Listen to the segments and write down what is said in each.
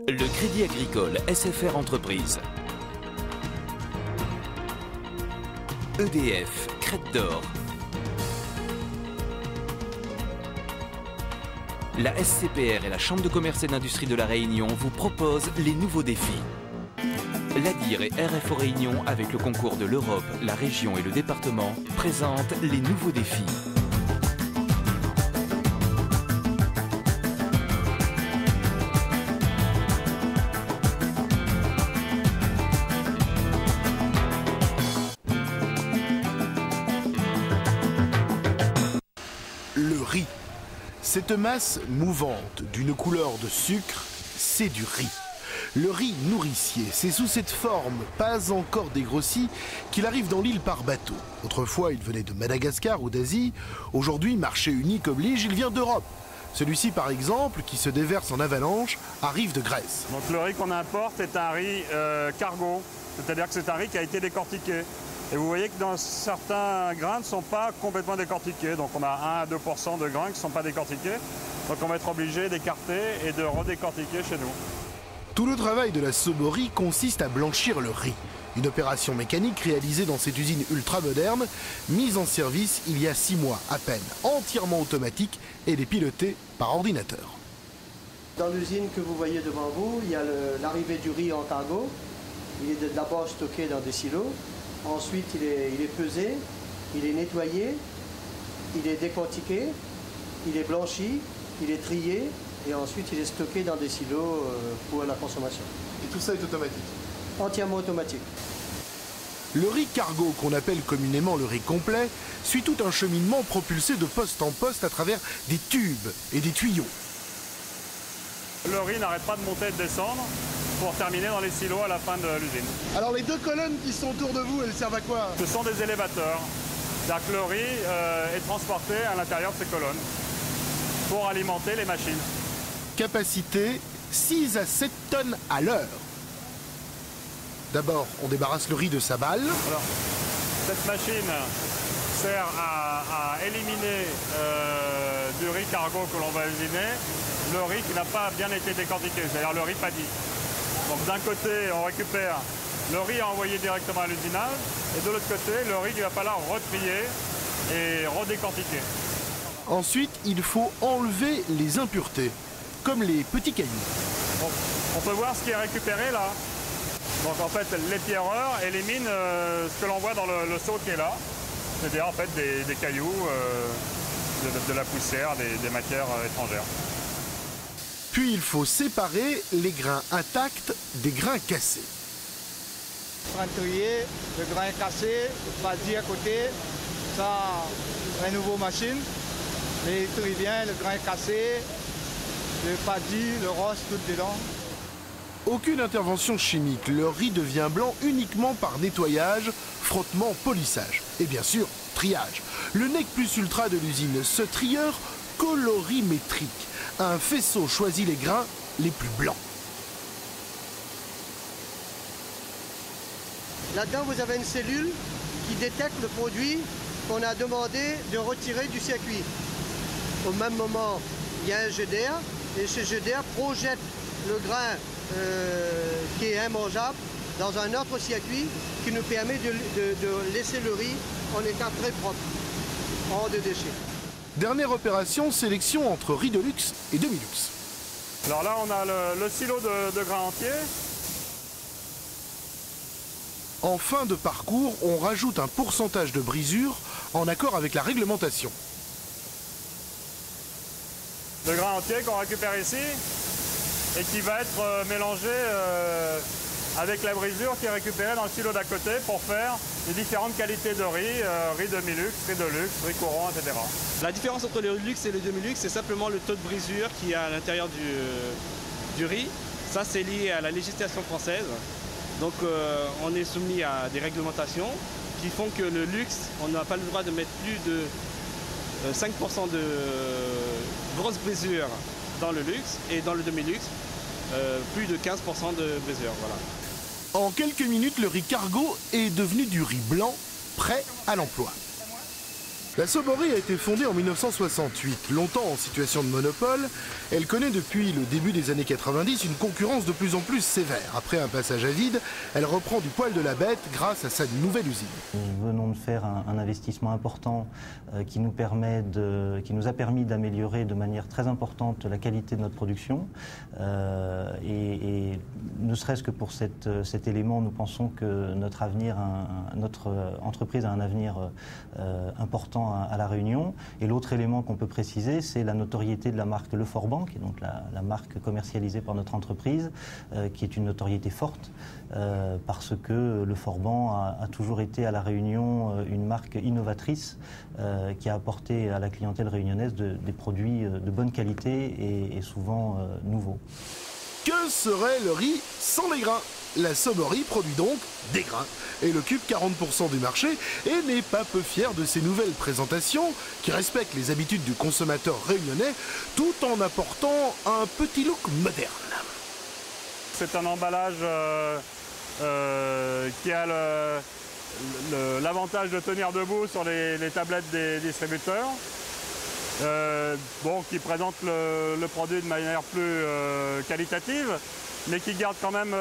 Le Crédit Agricole SFR Entreprise. EDF, Crête d'Or. La SCPR et la Chambre de commerce et d'industrie de La Réunion vous proposent les nouveaux défis. L'ADIR et RFO Réunion, avec le concours de l'Europe, la région et le département, présentent les nouveaux défis. Le riz. Cette masse mouvante d'une couleur de sucre, c'est du riz. Le riz nourricier, c'est sous cette forme, pas encore dégrossie, qu'il arrive dans l'île par bateau. Autrefois, il venait de Madagascar ou d'Asie. Aujourd'hui, marché unique oblige, il vient d'Europe. Celui-ci, par exemple, qui se déverse en avalanche, arrive de Grèce. Donc le riz qu'on importe est un riz cargo, c'est-à-dire que c'est un riz qui a été décortiqué. Et vous voyez que dans certains grains ne sont pas complètement décortiqués. Donc on a 1 à 2% de grains qui ne sont pas décortiqués. Donc on va être obligé d'écarter et de redécortiquer chez nous. Tout le travail de la soborie consiste à blanchir le riz. Une opération mécanique réalisée dans cette usine ultra moderne, mise en service il y a 6 mois à peine, entièrement automatique et pilotée par ordinateur. Dans l'usine que vous voyez devant vous, il y a l'arrivée du riz en cargo. Il est d'abord stocké dans des silos. Ensuite, il est pesé, il est nettoyé, il est décortiqué, il est blanchi, il est trié et ensuite il est stocké dans des silos pour la consommation. Et tout ça est automatique? Entièrement automatique. Le riz cargo, qu'on appelle communément le riz complet, suit tout un cheminement propulsé de poste en poste à travers des tubes et des tuyaux. Le riz n'arrête pas de monter et de descendre pour terminer dans les silos à la fin de l'usine. Alors les deux colonnes qui sont autour de vous, elles servent à quoi? Ce sont des élévateurs. C'est-à-dire que le riz est transporté à l'intérieur de ces colonnes pour alimenter les machines. Capacité 6 à 7 tonnes à l'heure. D'abord, on débarrasse le riz de sa balle. Alors, cette machine sert à éliminer du riz cargo que l'on va usiner, le riz qui n'a pas bien été décortiqué, c'est-à-dire le riz paddy. Donc d'un côté, on récupère le riz à envoyer directement à l'usinage, et de l'autre côté, le riz qu'il va falloir retrier et redécortiquer. Ensuite, il faut enlever les impuretés, comme les petits cailloux. Donc, on peut voir ce qui est récupéré là. Donc en fait, l'épierreur élimine ce que l'on voit dans le seau qui est là, c'est-à-dire en fait des cailloux, de la poussière, des matières étrangères. Puis il faut séparer les grains intacts des grains cassés. Un trier, le grain est cassé, pas dit à côté, ça, une nouvelle machine, les trie bien, le grain est cassé, le paddy, le rose, tout dedans. Aucune intervention chimique, le riz devient blanc uniquement par nettoyage, frottement, polissage. Et bien sûr, triage. Le nec plus ultra de l'usine, ce trieur colorimétrique. Un faisceau choisit les grains les plus blancs. Là-dedans, vous avez une cellule qui détecte le produit qu'on a demandé de retirer du circuit. Au même moment, il y a un jet d'air et ce jet d'air projette le grain qui est immangeable dans un autre circuit qui nous permet de laisser le riz en état très propre, hors de déchets. Dernière opération, sélection entre riz de luxe et demi-luxe. Alors là, on a le silo de grains entiers. En fin de parcours, on rajoute un pourcentage de brisure en accord avec la réglementation. Le grain entier qu'on récupère ici et qui va être mélangé avec la brisure qui est récupérée dans le silo d'à côté pour faire les différentes qualités de riz, riz demi-luxe, riz de luxe, riz courant, etc. La différence entre le luxe et le demi-luxe, c'est simplement le taux de brisure qu'il y a à l'intérieur du riz. Ça, c'est lié à la législation française. Donc, on est soumis à des réglementations qui font que le luxe, on n'a pas le droit de mettre plus de 5% de grosse brisure dans le luxe et dans le demi-luxe, plus de 15% de brisure. Voilà. En quelques minutes, le riz cargo est devenu du riz blanc, prêt à l'emploi. La Sobory a été fondée en 1968. Longtemps en situation de monopole, elle connaît depuis le début des années 90 une concurrence de plus en plus sévère. Après un passage à vide, elle reprend du poil de la bête grâce à sa nouvelle usine. Nous venons de faire un investissement important qui nous a permis d'améliorer de manière très importante la qualité de notre production. Et ne serait-ce que pour cet élément, nous pensons que notre entreprise a un avenir important à La Réunion. Et l'autre élément qu'on peut préciser, c'est la notoriété de la marque Le Forban, qui est donc la marque commercialisée par notre entreprise, qui est une notoriété forte, parce que Le Forban a toujours été à La Réunion une marque innovatrice qui a apporté à la clientèle réunionnaise des produits de bonne qualité et souvent nouveaux. Que serait le riz sans les grains? La Sobory produit donc des grains et occupe 40% du marché et n'est pas peu fière de ses nouvelles présentations qui respectent les habitudes du consommateur réunionnais tout en apportant un petit look moderne. C'est un emballage qui a l'avantage de tenir debout sur les tablettes des distributeurs. Qui présente le produit de manière plus qualitative, mais qui garde quand même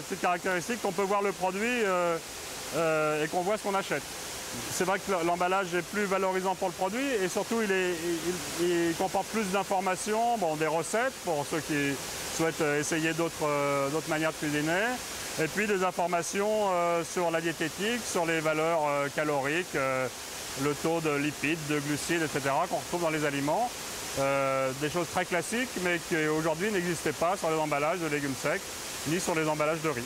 cette caractéristique qu'on peut voir le produit et qu'on voit ce qu'on achète. C'est vrai que l'emballage est plus valorisant pour le produit et surtout il comporte plus d'informations, des recettes pour ceux qui souhaitent essayer d'autres manières de cuisiner, et puis des informations sur la diététique, sur les valeurs caloriques, le taux de lipides, de glucides, etc. qu'on retrouve dans les aliments. Des choses très classiques, mais qui aujourd'hui n'existaient pas sur les emballages de légumes secs, ni sur les emballages de riz.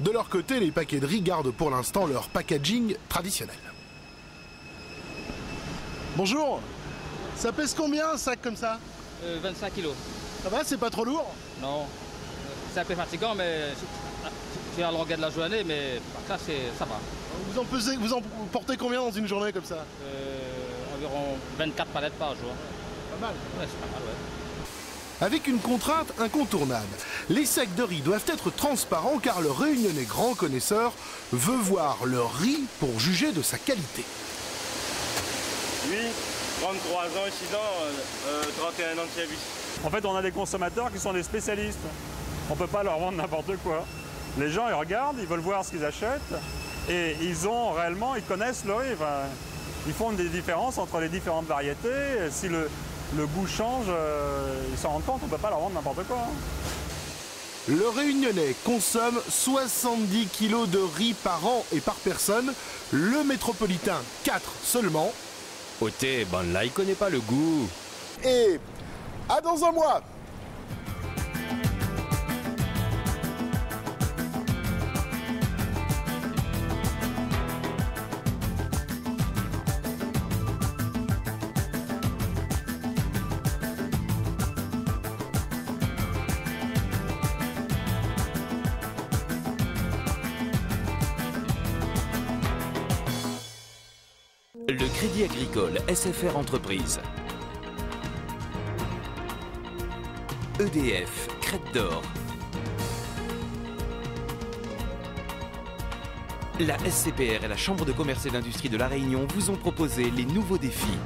De leur côté, les paquets de riz gardent pour l'instant leur packaging traditionnel. Bonjour, ça pèse combien un sac comme ça? 25 kilos. Ça va, c'est pas trop lourd? Non, c'est un peu fatigant, mais c'est à la longueur de la journée, mais ça va. Vous en portez combien dans une journée comme ça? Environ 24 palettes par jour. Pas mal. Ouais, c'est pas mal, ouais. Avec une contrainte incontournable. Les sacs de riz doivent être transparents car le Réunionnais grand connaisseur veut voir le riz pour juger de sa qualité. Oui, 33 ans et 6 ans, 31 ans de service. En fait, on a des consommateurs qui sont des spécialistes. On ne peut pas leur vendre n'importe quoi. Les gens, ils regardent, ils veulent voir ce qu'ils achètent et ils connaissent le riz. Enfin, ils font des différences entre les différentes variétés. Si le goût change, ils s'en rendent compte, on ne peut pas leur vendre n'importe quoi. Le Réunionnais consomme 70 kg de riz par an et par personne. Le métropolitain, 4 seulement. Oté, là, il connaît pas le goût. Et à dans un mois. Le Crédit Agricole SFR Entreprise. EDF, Crête d'Or. La SCPR et la Chambre de commerce et d'industrie de La Réunion vous ont proposé les nouveaux défis.